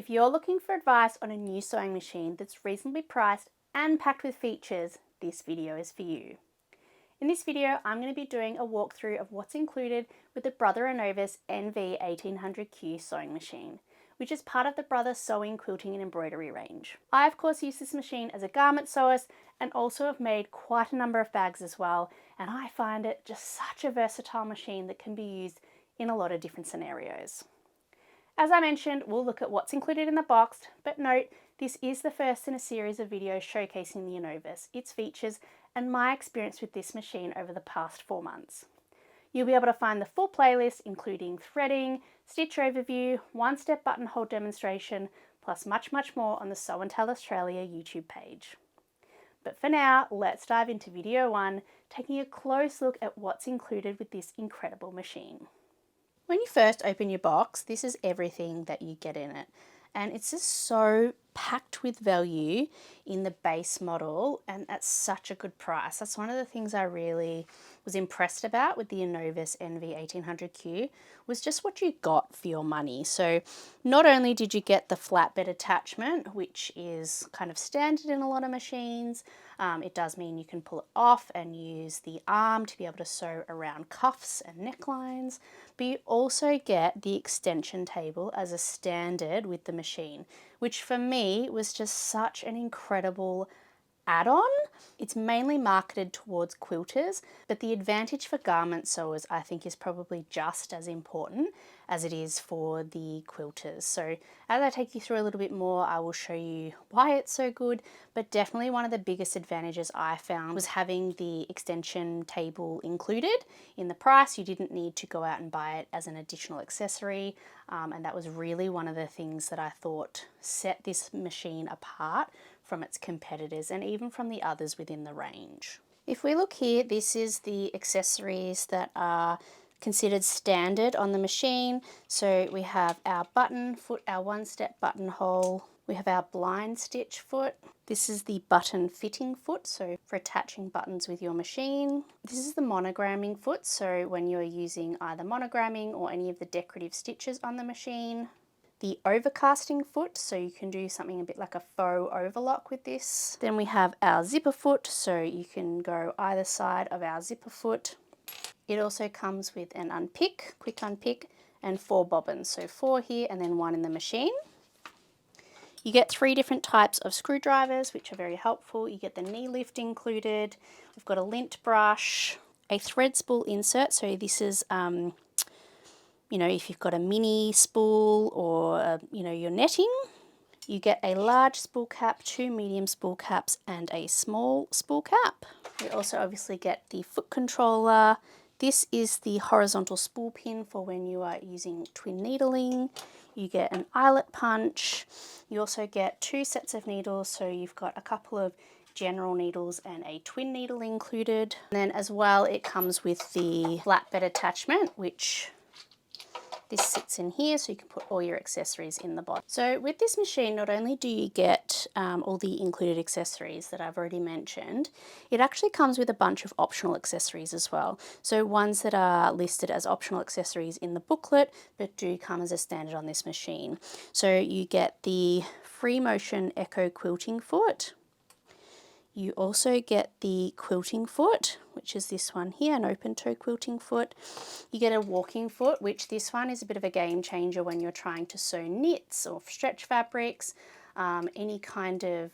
If you're looking for advice on a new sewing machine that's reasonably priced and packed with features, this video is for you. In this video, I'm going to be doing a walkthrough of what's included with the Brother Innov-is NV1800Q sewing machine, which is part of the Brother Sewing, Quilting and Embroidery range. I of course use this machine as a garment sewist and also have made quite a number of bags as well, and I find it just such a versatile machine that can be used in a lot of different scenarios. As I mentioned, we'll look at what's included in the box, but note, this is the first in a series of videos showcasing the Innovis, its features, and my experience with this machine over the past 4 months. You'll be able to find the full playlist, including threading, stitch overview, one-step buttonhole demonstration, plus much more on the Sew and Tell Australia YouTube page. But for now, let's dive into video 1, taking a close look at what's included with this incredible machine. When you first open your box, this is everything that you get in it. And it's just so packed with value in the base model, and at such a good price. That's one of the things I really was impressed about with the Innovis NV1800Q, was just what you got for your money. So not only did you get the flatbed attachment, which is kind of standard in a lot of machines, it does mean you can pull it off and use the arm to be able to sew around cuffs and necklines, but you also get the extension table as a standard with the machine, which for me was just such an incredible add-on. It's mainly marketed towards quilters, but the advantage for garment sewers I think is probably just as important as it is for the quilters. So as I take you through a little bit more, I will show you why it's so good, but definitely one of the biggest advantages I found was having the extension table included in the price. You didn't need to go out and buy it as an additional accessory, and that was really one of the things that I thought set this machine apart from its competitors and even from the others within the range. If we look here, this is the accessories that are considered standard on the machine. So we have our button foot, our one-step buttonhole, we have our blind stitch foot. This is the button fitting foot, so for attaching buttons with your machine. This is the monogramming foot, so when you're using either monogramming or any of the decorative stitches on the machine. The overcasting foot, so you can do something a bit like a faux overlock with this. Then we have our zipper foot, so you can go either side of our zipper foot. It also comes with an unpick, quick unpick, and 4 bobbins, so 4 here and then 1 in the machine. You get 3 different types of screwdrivers, which are very helpful. You get the knee lift included. We've got a lint brush, a thread spool insert, so this is you know, if you've got a mini spool or, you know, your netting. You get a large spool cap, 2 medium spool caps, and a small spool cap. You also obviously get the foot controller. This is the horizontal spool pin for when you are using twin needling. You get an eyelet punch. You also get 2 sets of needles, so you've got a couple of general needles and a twin needle included. And then as well, it comes with the flatbed attachment, which this sits in here, so you can put all your accessories in the bottom. So with this machine, not only do you get all the included accessories that I've already mentioned, it actually comes with a bunch of optional accessories as well. So ones that are listed as optional accessories in the booklet, but do come as a standard on this machine. So you get the free motion echo quilting foot. You also get the quilting foot, which is this one here, an open toe quilting foot. You get a walking foot, which this one is a bit of a game changer when you're trying to sew knits or stretch fabrics, any kind of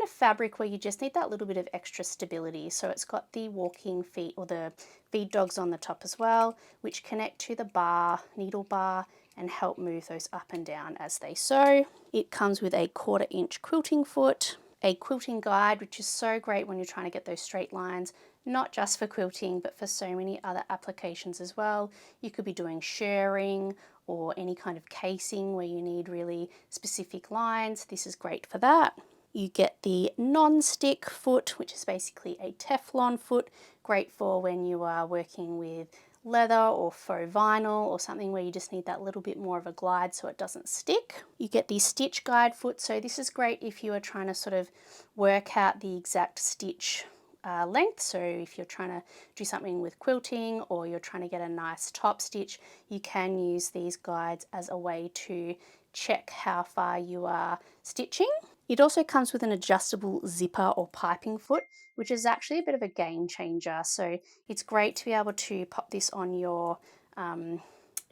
fabric where you just need that little bit of extra stability. So it's got the walking feet or the feed dogs on the top as well, which connect to the bar, needle bar, and help move those up and down as they sew. It comes with a 1/4 inch quilting foot, a quilting guide, which is so great when you're trying to get those straight lines, not just for quilting, but for so many other applications as well. You could be doing shirring or any kind of casing where you need really specific lines. This is great for that. You get the non-stick foot, which is basically a Teflon foot, great for when you are working with leather or faux vinyl or something where you just need that little bit more of a glide so it doesn't stick. You get the stitch guide foot, so this is great if you are trying to sort of work out the exact stitch length. So if you're trying to do something with quilting or you're trying to get a nice top stitch, you can use these guides as a way to check how far you are stitching. It also comes with an adjustable zipper or piping foot, which is actually a bit of a game changer. So it's great to be able to pop this on your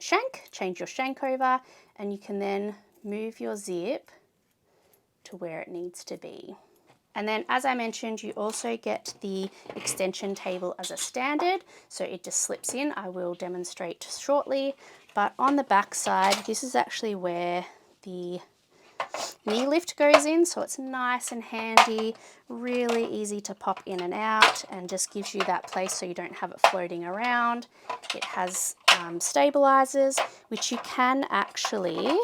shank, change your shank over, and you can then move your zip to where it needs to be. And then, as I mentioned, you also get the extension table as a standard, so it just slips in. I will demonstrate shortly, but on the back side, this is actually where the knee lift goes in, so it's nice and handy, really easy to pop in and out, and just gives you that place so you don't have it floating around. It has stabilizers, which you can actually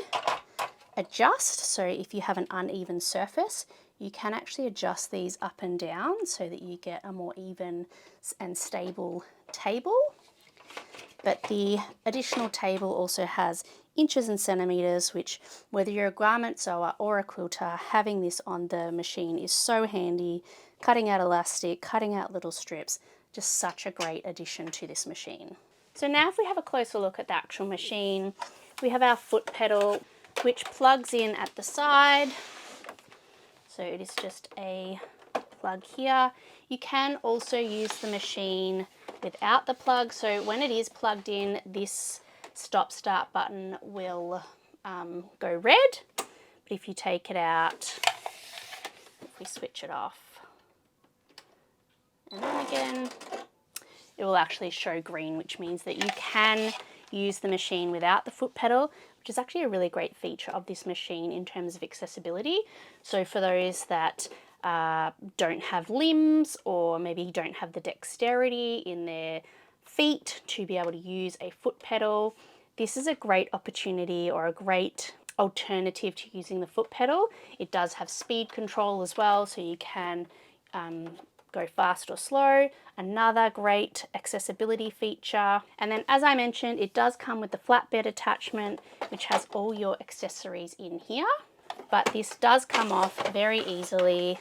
adjust. So if you have an uneven surface, you can actually adjust these up and down so that you get a more even and stable table. But the additional table also has inches and centimeters, which, whether you're a garment sewer or a quilter, having this on the machine is so handy. Cutting out elastic, cutting out little strips, just such a great addition to this machine. So now if we have a closer look at the actual machine, we have our foot pedal, which plugs in at the side. So it is just a plug here. You can also use the machine without the plug. So when it is plugged in, this stop start button will go red. But if you take it out, if we switch it off and then again, it will actually show green, which means that you can use the machine without the foot pedal, which is actually a really great feature of this machine in terms of accessibility. So for those that don't have limbs, or maybe don't have the dexterity in their feet to be able to use a foot pedal, this is a great opportunity or a great alternative to using the foot pedal. It does have speed control as well, so you can go fast or slow. Another great accessibility feature. And then, as I mentioned, it does come with the flatbed attachment, which has all your accessories in here. But this does come off very easily,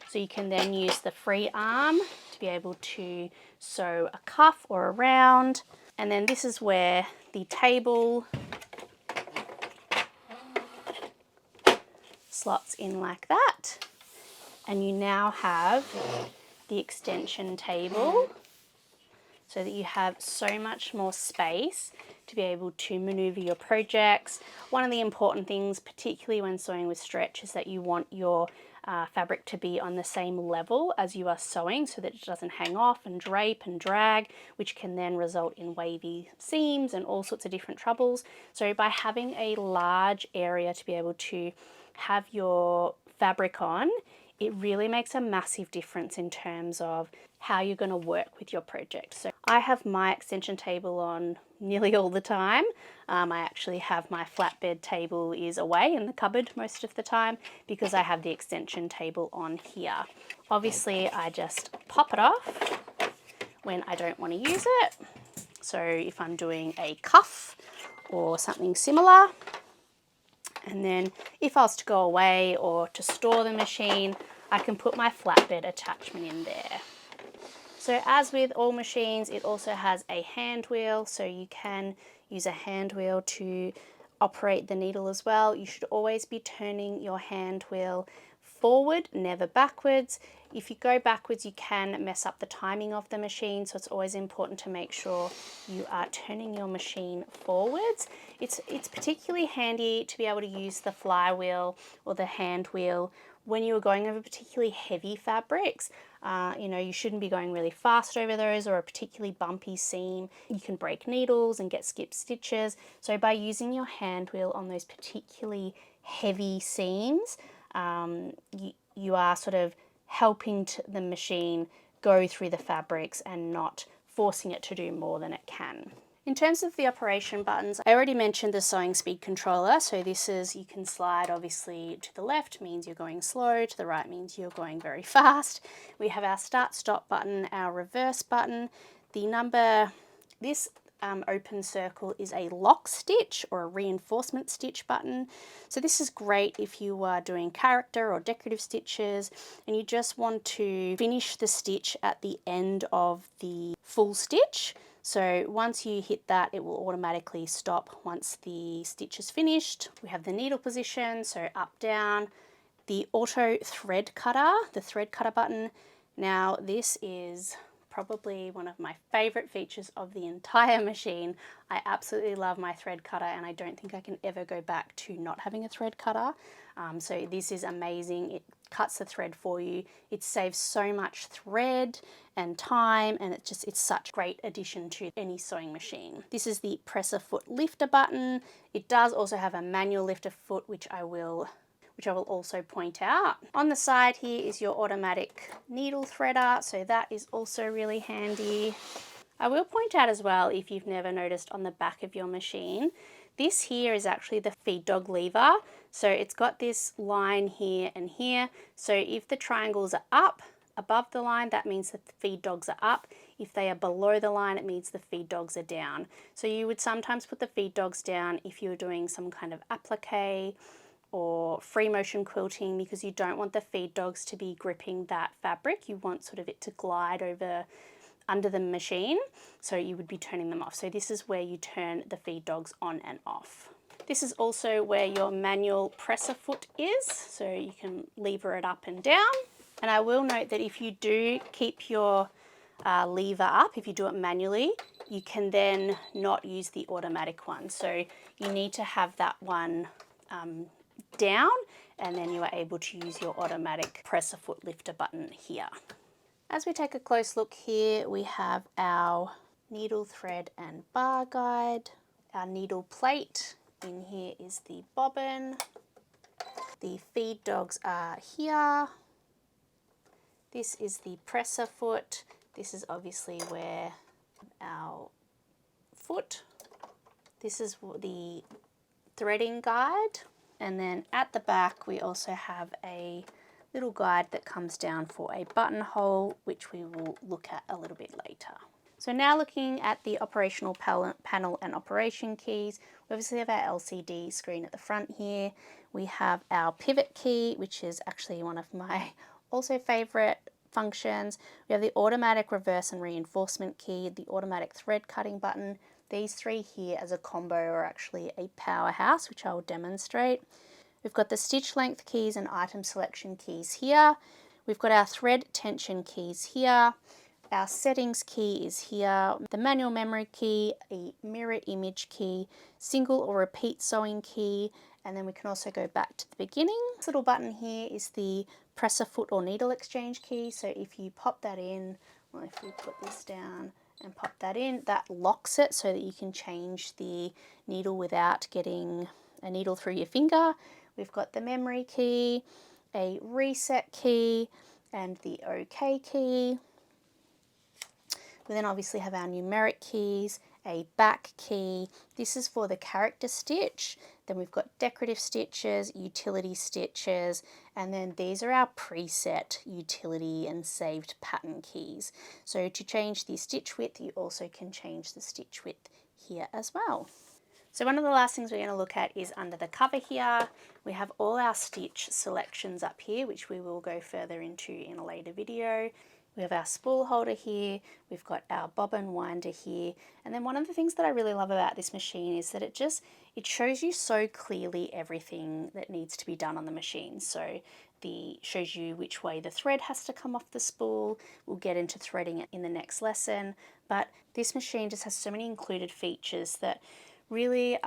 so you can then use the free arm to be able to sew a cuff or a round. And then this is where the table slots in like that, and you now have the extension table so that you have so much more space to be able to maneuver your projects. One of the important things, particularly when sewing with stretch, is that you want your fabric to be on the same level as you are sewing, so that it doesn't hang off and drape and drag, which can then result in wavy seams and all sorts of different troubles. So by having a large area to be able to have your fabric on, it really makes a massive difference in terms of how you're going to work with your project. So I have my extension table on nearly all the time. I actually have my flatbed table is away in the cupboard most of the time because I have the extension table on here. Obviously, I just pop it off when I don't want to use it. So if I'm doing a cuff or something similar, and then if I was to go away or to store the machine, I can put my flatbed attachment in there. So as with all machines, it also has a hand wheel, so you can use a hand wheel to operate the needle as well. You should always be turning your hand wheel forward, never backwards. If you go backwards, you can mess up the timing of the machine, so it's always important to make sure you are turning your machine forwards. It's particularly handy to be able to use the flywheel or the hand wheel when you are going over particularly heavy fabrics. You shouldn't be going really fast over those, or a particularly bumpy seam. You can break needles and get skipped stitches. So by using your hand wheel on those particularly heavy seams, you are sort of helping the machine go through the fabrics and not forcing it to do more than it can. In terms of the operation buttons, I already mentioned the sewing speed controller. So this is, you can slide obviously to the left means you're going slow, to the right means you're going very fast. We have our start stop button, our reverse button. This open circle is a lock stitch or a reinforcement stitch button. So this is great if you are doing character or decorative stitches and you just want to finish the stitch at the end of the full stitch. So once you hit that, it will automatically stop once the stitch is finished. We have the needle position, so up, down, the auto thread cutter, the thread cutter button. Now this is probably one of my favorite features of the entire machine. I absolutely love my thread cutter, and I don't think I can ever go back to not having a thread cutter. So this is amazing. It cuts the thread for you. It saves so much thread and time, and it's such a great addition to any sewing machine. This is the presser foot lifter button. It does also have a manual lifter foot, which I will also point out. On the side here is your automatic needle threader, so that is also really handy. I will point out as well, if you've never noticed on the back of your machine, this here is actually the feed dog lever. So it's got this line here and here. So if the triangles are up above the line, that means that the feed dogs are up. If they are below the line, it means the feed dogs are down. So you would sometimes put the feed dogs down if you're doing some kind of applique or free motion quilting, because you don't want the feed dogs to be gripping that fabric. You want sort of it to glide over under the machine, so you would be turning them off. So this is where you turn the feed dogs on and off. This is also where your manual presser foot is, so you can lever it up and down. And I will note that if you do keep your lever up, if you do it manually, you can then not use the automatic one. So you need to have that one down, and then you are able to use your automatic presser foot lifter button here. As we take a close look here, we have our needle thread and bar guide, our needle plate. In here is the bobbin. The feed dogs are here. This is the presser foot. This is obviously where our foot. This is the threading guide. And then at the back, we also have a little guide that comes down for a buttonhole, which we will look at a little bit later. So now looking at the operational panel and operation keys, we obviously have our LCD screen at the front here. We have our pivot key, which is actually one of my also favorite functions. We have the automatic reverse and reinforcement key, the automatic thread cutting button. These three here as a combo are actually a powerhouse, which I will demonstrate. We've got the stitch length keys and item selection keys here. We've got our thread tension keys here. Our settings key is here. The manual memory key, a mirror image key, single or repeat sewing key, and then we can also go back to the beginning. This little button here is the presser foot or needle exchange key. So if you pop that in, or if we put this down and pop that in, that locks it so that you can change the needle without getting a needle through your finger. We've got the memory key, a reset key, and the OK key. We then obviously have our numeric keys, a back key. This is for the character stitch. Then we've got decorative stitches, utility stitches, and then these are our preset utility and saved pattern keys. So to change the stitch width, you also can change the stitch width here as well. So one of the last things we're going to look at is under the cover here. We have all our stitch selections up here, which we will go further into in a later video. We have our spool holder here, we've got our bobbin winder here, and then one of the things that I really love about this machine is that it shows you so clearly everything that needs to be done on the machine. So shows you which way the thread has to come off the spool. We'll get into threading it in the next lesson, but this machine just has so many included features that really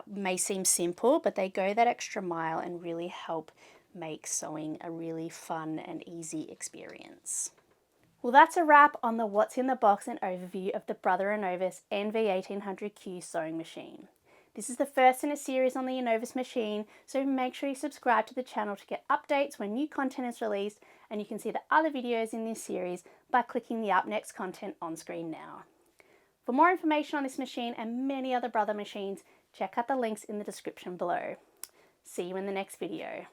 may seem simple, but they go that extra mile and really help make sewing a really fun and easy experience. Well, that's a wrap on the what's in the box and overview of the Brother Innov-is NV1800Q sewing machine. This is the first in a series on the Innovis machine, so make sure you subscribe to the channel to get updates when new content is released, and you can see the other videos in this series by clicking the Up Next content on screen now. For more information on this machine and many other Brother machines, check out the links in the description below. See you in the next video.